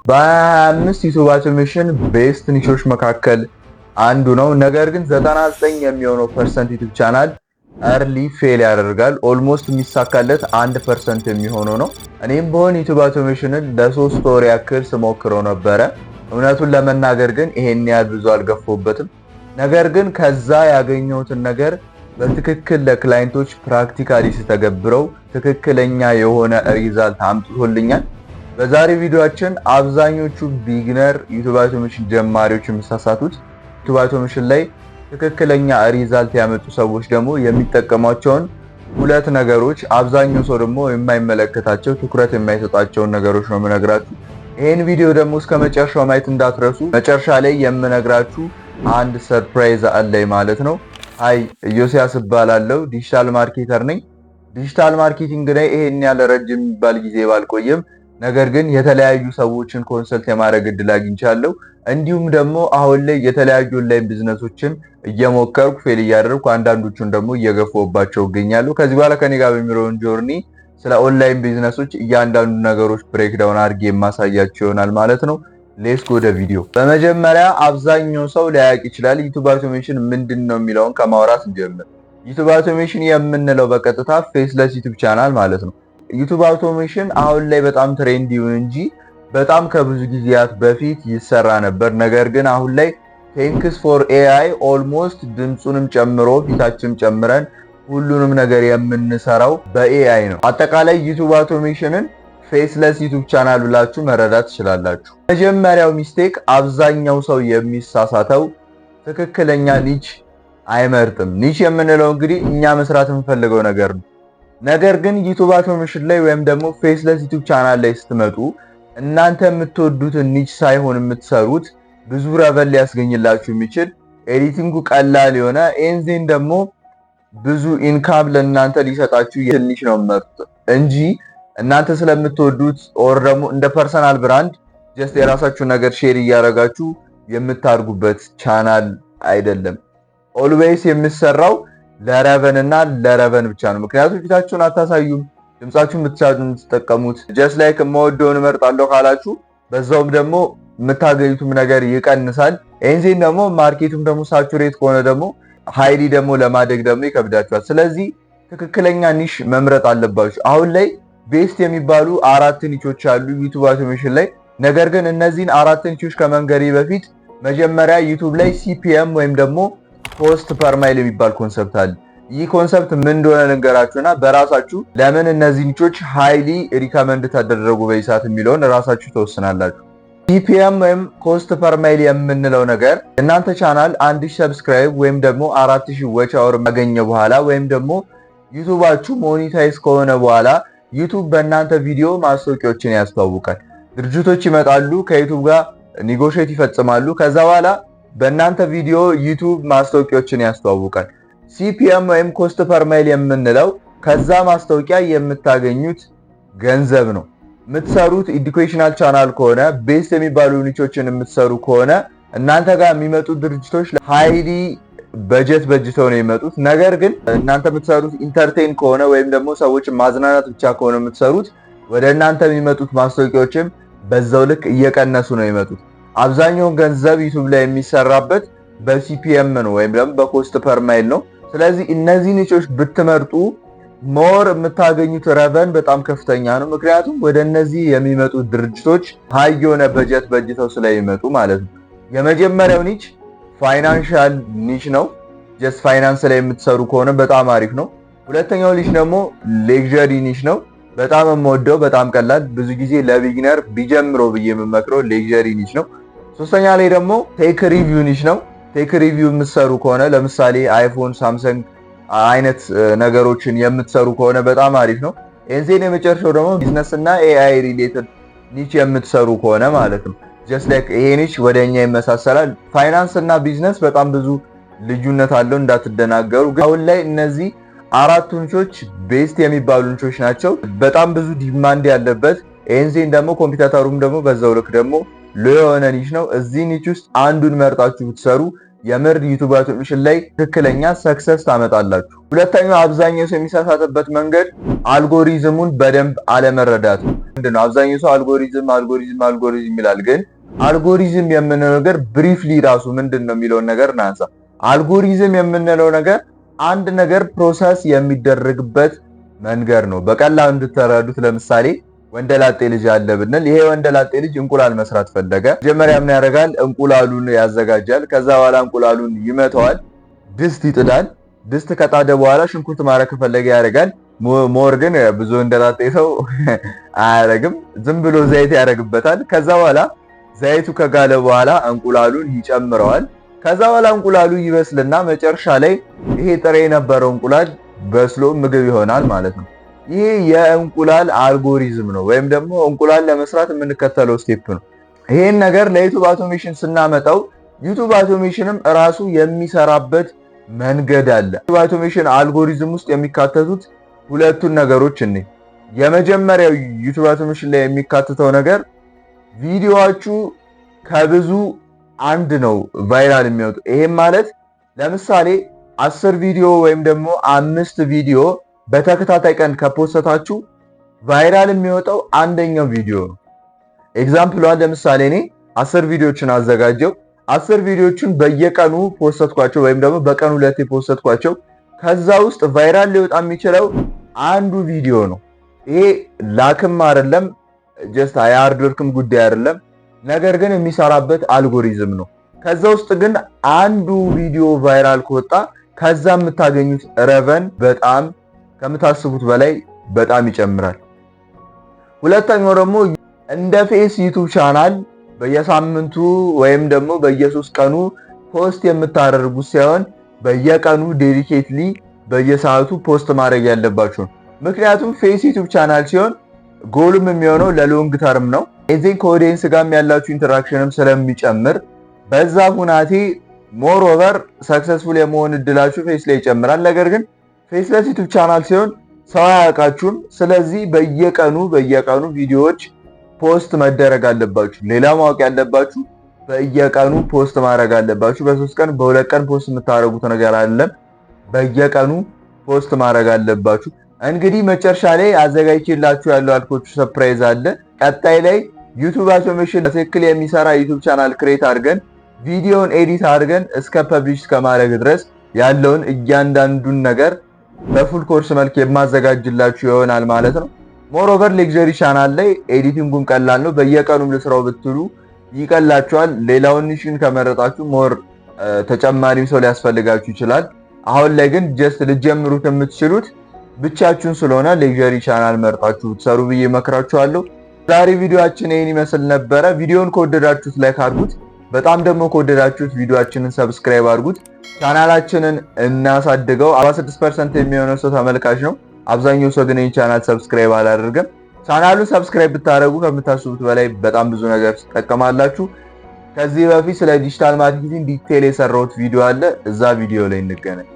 በ25 ዩቲዩብ አውቶሜሽን ቤስት ኒሾች መካከል አንዱ ነው። ነገር ግን 99 የሚሆነው ፐርሰንት ዩቲዩብ ቻናል እርሊ ፌል ያደርጋል። ኦልሞስት የሚሳካለት 1% የሚሆነው ነው። እኔም በሆን ዩቲዩብ አውቶሜሽንን ለ3 ወር ያክል ስሞክረው ነበረ። እውነቱን ለመናገር ግን ይሄን ያህል ብዙ አልገፋሁበትም። ነገር ግን ከዛ ያገኘሁትን ነገር በትክክል ለክላይንቶች ፕራክቲካሊ ስተገብረው ትክክለኛ የሆነ ሪዛልት አምጥቶልኛል። በዛሬ ቪዲዮአችን አብዛኞቹ ቢግነር ዩቲዩብ አውቶሜሽን ጀማሪዎች የሚሳሳቱት ዩቲዩብ አውቶሜሽን ላይ ትክክለኛ ሪዛልት ያመጡ ሰዎች ደግሞ የሚጠቀሟቸውን ሁለት ነገሮች፣ አብዛኛው ሰው ደግሞ የማይመለከታቸው ትኩረት የማይሰጣቸውን ነገሮች ነው የምነግራችሁ። ይህን ቪዲዮ ደግሞ እስከ መጨረሻው ማየት እንዳትረሱ። መጨረሻ ላይ የምነግራችሁ አንድ ሰርፕራይዝ አለኝ ማለት ነው። አይ ኢዮስያስ እባላለሁ፣ ዲጂታል ማርኬተር ነኝ። ዲጂታል ማርኬቲንግ ላይ ይሄን ያለ ረጅም የሚባል ጊዜ ባልቆየም ነገር ግን የተለያዩ ሰዎችን ኮንሰልት የማድረግ እድል አግኝቻለሁ። እንዲሁም ደግሞ አሁን ላይ የተለያዩ ኦንላይን ቢዝነሶችን እየሞከርኩ ፌል እያደረግኩ አንዳንዶቹን ደግሞ እየገፋሁባቸው እገኛለሁ። ከዚህ በኋላ ከኔ ጋር በሚኖረን ጆርኒ ስለ ኦንላይን ቢዝነሶች እያንዳንዱ ነገሮች ብሬክዳውን አድርጌ የማሳያቸው ይሆናል ማለት ነው። ሌትስ ጎ ወደ ቪዲዮ። በመጀመሪያ አብዛኛው ሰው ላያውቅ ይችላል ዩቲዩብ አውቶሜሽን ምንድን ነው የሚለውን ከማውራት እንጀምር። ዩቲዩብ አውቶሜሽን የምንለው በቀጥታ ፌስለስ ዩቲዩብ ቻናል ማለት ነው። ዩቲዩብ አውቶሜሽን አሁን ላይ በጣም ትሬንድ ይሁን እንጂ በጣም ከብዙ ጊዜያት በፊት ይሰራ ነበር። ነገር ግን አሁን ላይ ቴንክስ ፎር ኤአይ ኦልሞስት ድምፁንም ጨምሮ ፊታችንም ጨምረን ሁሉንም ነገር የምንሰራው በኤአይ ነው። አጠቃላይ ዩቲዩብ አውቶሜሽንን ፌስለስ ዩቲዩብ ቻናል ብላችሁ መረዳት ትችላላችሁ። መጀመሪያው ሚስቴክ አብዛኛው ሰው የሚሳሳተው ትክክለኛ ኒች አይመርጥም። ኒች የምንለው እንግዲህ እኛ መስራት የምንፈልገው ነገር ነው። ነገር ግን ዩቲዩብ አውቶሜሽን ላይ ወይም ደግሞ ፌስለስ ዩቲዩብ ቻናል ላይ ስትመጡ እናንተ የምትወዱትን ኒች ሳይሆን የምትሰሩት ብዙ ረቨን ሊያስገኝላችሁ የሚችል ኤዲቲንጉ ቀላል የሆነ ኤንዜን ደግሞ ብዙ ኢንካም ለእናንተ ሊሰጣችሁ ኒች ነው መርጥ እንጂ እናንተ ስለምትወዱት ኦር ደግሞ እንደ ፐርሰናል ብራንድ ጀስት የራሳችሁ ነገር ሼር እያደረጋችሁ የምታርጉበት ቻናል አይደለም። ኦልዌይስ የምትሰራው ለረቨን እና ለረቨን ብቻ ነው። ምክንያቱም ፊታችሁን አታሳዩም፣ ድምጻችሁን ብቻ የምትጠቀሙት። ጀስት ላይክ የምወደውን እመርጣለሁ ካላችሁ በዛውም ደግሞ የምታገኙትም ነገር ይቀንሳል። ኤንዜን ደግሞ ማርኬቱም ደግሞ ሳቹሬት ከሆነ ደግሞ ሃይሊ ደግሞ ለማደግ ደግሞ ይከብዳችኋል። ስለዚህ ትክክለኛ ኒሽ መምረጥ አለባችሁ። አሁን ላይ ቤስት የሚባሉ 4 ኒቾች አሉ ዩቲዩብ አውቶሜሽን ላይ። ነገር ግን እነዚህን 4 ኒቾች ከመንገሬ በፊት መጀመሪያ ዩቲዩብ ላይ ሲፒኤም ወይም ደግሞ ኮስት ፐር ማይል የሚባል ኮንሰፕት አለ። ይህ ኮንሰፕት ምን እንደሆነ ልንገራችሁና በራሳችሁ ለምን እነዚህ ኒቾች ሃይሊ ሪከመንድ ተደረጉ በይሳት የሚለውን ራሳችሁ ተወስናላችሁ። ሲፒኤም ወይም ኮስት ፐር ማይል የምንለው ነገር እናንተ ቻናል 1000 ሰብስክራይብ ወይም ደግሞ 4000 ዋች አወር ካገኘ በኋላ ወይም ደግሞ ዩቲዩባችሁ ሞኔታይዝ ከሆነ በኋላ ዩቲዩብ በእናንተ ቪዲዮ ማስታወቂያዎችን ያስተዋውቃል። ድርጅቶች ይመጣሉ፣ ከዩቲዩብ ጋር ኔጎሽዬት ይፈጽማሉ። ከዛ በኋላ በእናንተ ቪዲዮ ዩቲዩብ ማስታወቂያዎችን ያስተዋውቃል። ሲፒኤም ወይም ኮስት ፐር ማይል የምንለው ከዛ ማስታወቂያ የምታገኙት ገንዘብ ነው። የምትሰሩት ኤዱኬሽናል ቻናል ከሆነ ቤስት የሚባሉ ኒቾችን የምትሰሩ ከሆነ እናንተ ጋር የሚመጡት ድርጅቶች ሃይሊ በጀት በጅተው ነው የሚመጡት። ነገር ግን እናንተ የምትሰሩት ኢንተርቴን ከሆነ ወይም ደግሞ ሰዎችን ማዝናናት ብቻ ከሆነ የምትሰሩት ወደ እናንተ የሚመጡት ማስታወቂያዎችም በዛው ልክ እየቀነሱ ነው የሚመጡት። አብዛኛውን ገንዘብ ዩቲዩብ ላይ የሚሰራበት በሲፒኤም ነው ወይም ደግሞ በኮስት ፐር ማይል ነው። ስለዚህ እነዚህ ኒቾች ብትመርጡ ሞር የምታገኙት ረቨን በጣም ከፍተኛ ነው። ምክንያቱም ወደ እነዚህ የሚመጡ ድርጅቶች ሃይ የሆነ በጀት በጅተው ስለሚመጡ ማለት ነው። የመጀመሪያው ኒች ፋይናንሻል ኒች ነው። ጀስት ፋይናንስ ላይ የምትሰሩ ከሆነ በጣም አሪፍ ነው። ሁለተኛው ኒች ደግሞ ሌክዠሪ ኒች ነው። በጣም የምወደው በጣም ቀላል ብዙ ጊዜ ለቢግነር ቢጀምሮ ብዬ የምመክረው ሌክዠሪ ኒች ነው። ሶስተኛ ላይ ደግሞ ቴክ ሪቪው ኒች ነው። ቴክ ሪቪው የምትሰሩ ከሆነ ለምሳሌ አይፎን፣ ሳምሰንግ አይነት ነገሮችን የምትሰሩ ከሆነ በጣም አሪፍ ነው። ኤንዜን የመጨረሻው ደግሞ ቢዝነስ እና ኤአይ ሪሌትድ ኒች የምትሰሩ ከሆነ ማለት ነው። ጀስት ላይክ ይሄ ኒች ወደኛ ይመሳሰላል። ፋይናንስ እና ቢዝነስ በጣም ብዙ ልዩነት አለው እንዳትደናገሩ። አሁን ላይ እነዚህ 4 ኒቾች ቤስት የሚባሉ ኒቾች ናቸው። በጣም ብዙ ዲማንድ ያለበት ኤንዜን ደግሞ ኮምፒውተሩም ደግሞ በዛው ልክ ደግሞ ሎ የሆነ ኒች ነው። እዚህ ኒች ውስጥ አንዱን መርጣችሁ ብትሰሩ የምር ዩቲዩብ አውቶሜሽን ላይ ትክክለኛ ሰክሰስ ታመጣላችሁ። ሁለተኛው አብዛኛው ሰው የሚሳሳትበት መንገድ አልጎሪዝሙን በደንብ አለመረዳት ነው። ምንድነው አብዛኛው ሰው አልጎሪዝም ይላል። ግን አልጎሪዝም የምንለው ነገር ብሪፍሊ ራሱ ምንድነው የሚለውን ነገር እናንሳ። አልጎሪዝም የምንለው ነገር አንድ ነገር ፕሮሰስ የሚደረግበት መንገድ ነው። በቀላሉ እንድትረዱት ለምሳሌ ወንደላጤ ልጅ አለ ብንል ይሄ ወንደላጤ ልጅ እንቁላል መስራት ፈለገ። መጀመሪያ ምን ያደርጋል? እንቁላሉን ያዘጋጃል። ከዛ በኋላ እንቁላሉን ይመታዋል፣ ድስት ይጥዳል። ድስት ከጣደ በኋላ ሽንኩርት ማረግ ከፈለገ ያደርጋል። ሞር ግን ብዙ ወንደላጤ ሰው አያረግም፣ ዝም ብሎ ዘይት ያደርግበታል። ከዛ በኋላ ዘይቱ ከጋለ በኋላ እንቁላሉን ይጨምረዋል። ከዛ በኋላ እንቁላሉ ይበስልና መጨረሻ ላይ ይሄ ጥሬ የነበረው እንቁላል በስሎ ምግብ ይሆናል ማለት ነው። ይሄ የእንቁላል አልጎሪዝም ነው፣ ወይም ደግሞ እንቁላል ለመስራት የምንከተለው ስቴፕ ነው። ይሄን ነገር ለዩቲዩብ አውቶሜሽን ስናመጣው ዩቲዩብ አውቶሜሽንም ራሱ የሚሰራበት መንገድ አለ። ዩቲዩብ አውቶሜሽን አልጎሪዝም ውስጥ የሚካተቱት ሁለቱን ነገሮች እኔ የመጀመሪያው ዩቲዩብ አውቶሜሽን ላይ የሚካተተው ነገር ቪዲዮዋችሁ ከብዙ አንድ ነው ቫይራል የሚወጡ። ይሄም ማለት ለምሳሌ 10 ቪዲዮ ወይም ደግሞ 5 ቪዲዮ በተከታታይ ቀን ከፖስተታችሁ ቫይራል የሚወጣው አንደኛው ቪዲዮ ነው። ኤግዛምፕሏን ለምሳሌ እኔ 10 ቪዲዮችን አዘጋጀው። 10 ቪዲዮችን በየቀኑ ፖስተትኳቸው ወይም ደግሞ በቀን 2 ፖስተትኳቸው። ከዛ ውስጥ ቫይራል ሊወጣ የሚችለው አንዱ ቪዲዮ ነው። ይሄ ላክም አይደለም፣ ጀስት ሃርድ ወርክም ጉዳይ አይደለም። ነገር ግን የሚሰራበት አልጎሪዝም ነው። ከዛ ውስጥ ግን አንዱ ቪዲዮ ቫይራል ከወጣ ከዛ የምታገኙት ረቨን በጣም ከምታስቡት በላይ በጣም ይጨምራል። ሁለተኛው ደግሞ እንደ ፌስ ዩቲዩብ ቻናል በየሳምንቱ ወይም ደግሞ በየ3 ቀኑ ፖስት የምታደርጉት ሳይሆን በየቀኑ ዴዲኬትሊ በየሰዓቱ ፖስት ማድረግ ያለባችሁ። ምክንያቱም ፌስ ዩቲዩብ ቻናል ሲሆን ጎልም የሚሆነው ለሎንግ ተርም ነው። እዚህ ከኦዲየንስ ጋር ያላችሁ ኢንተራክሽንም ስለሚጨምር በዛ ሁናቴ ሞር ኦቨር ሰክሰስፉል የመሆን እድላችሁ ፌስ ላይ ይጨምራል። ነገር ግን ፌስለስ ዩቲዩብ ቻናል ሲሆን ሰው አያውቃችሁም። ስለዚህ በየቀኑ ቪዲዮዎች ፖስት መደረግ አለባችሁ። ሌላ ማወቅ ያለባችሁ በየቀኑ ፖስት ማድረግ አለባችሁ። በ3 ቀን በ2 ቀን ፖስት የምታደርጉት ነገር አይደለም። በየቀኑ ፖስት ማድረግ አለባችሁ። እንግዲህ መጨረሻ ላይ አዘጋጅቼላችሁ ያለው አልኮቹ ሰርፕራይዝ አለ። ቀጣይ ላይ ዩቲዩብ አውቶሜሽን በትክክል የሚሰራ ዩቲዩብ ቻናል ክሬት አድርገን ቪዲዮን ኤዲት አድርገን እስከ ፐብሊሽ ከማድረግ ድረስ ያለውን እያንዳንዱን ነገር በፉል ኮርስ መልክ የማዘጋጅላችሁ ይሆናል ማለት ነው። ሞር ኦቨር ሌክዠሪ ቻናል ላይ ኤዲቲንጉም ቀላል ነው። በየቀኑም ልስራው ብትሉ ይቀላችኋል። ሌላውን ኒሽን ከመረጣችሁ ሞር ተጨማሪም ሰው ሊያስፈልጋችሁ ይችላል። አሁን ላይ ግን ጀስት ልጀምሩት የምትችሉት ብቻችሁን ስለሆነ ሌክዠሪ ቻናል መርጣችሁ ብትሰሩ ብዬ መክራችኋለሁ። ዛሬ ቪዲዮአችን ይሄን ይመስል ነበረ። ቪዲዮን ከወደዳችሁት ላይክ አድርጉት። በጣም ደግሞ ከወደዳችሁት ቪዲዮአችንን ሰብስክራይብ አድርጉት። ቻናላችንን እናሳድገው። 46% የሚሆነው ሰው ተመልካች ነው። አብዛኛው ሰው ግን ይህን ቻናል ሰብስክራይብ አላደርግም። ቻናሉን ሰብስክራይብ ብታደርጉ ከምታስቡት በላይ በጣም ብዙ ነገር ትጠቀማላችሁ። ከዚህ በፊት ስለ ዲጂታል ማርኬቲንግ ዲቴል የሰራሁት ቪዲዮ አለ። እዛ ቪዲዮ ላይ እንገናኝ።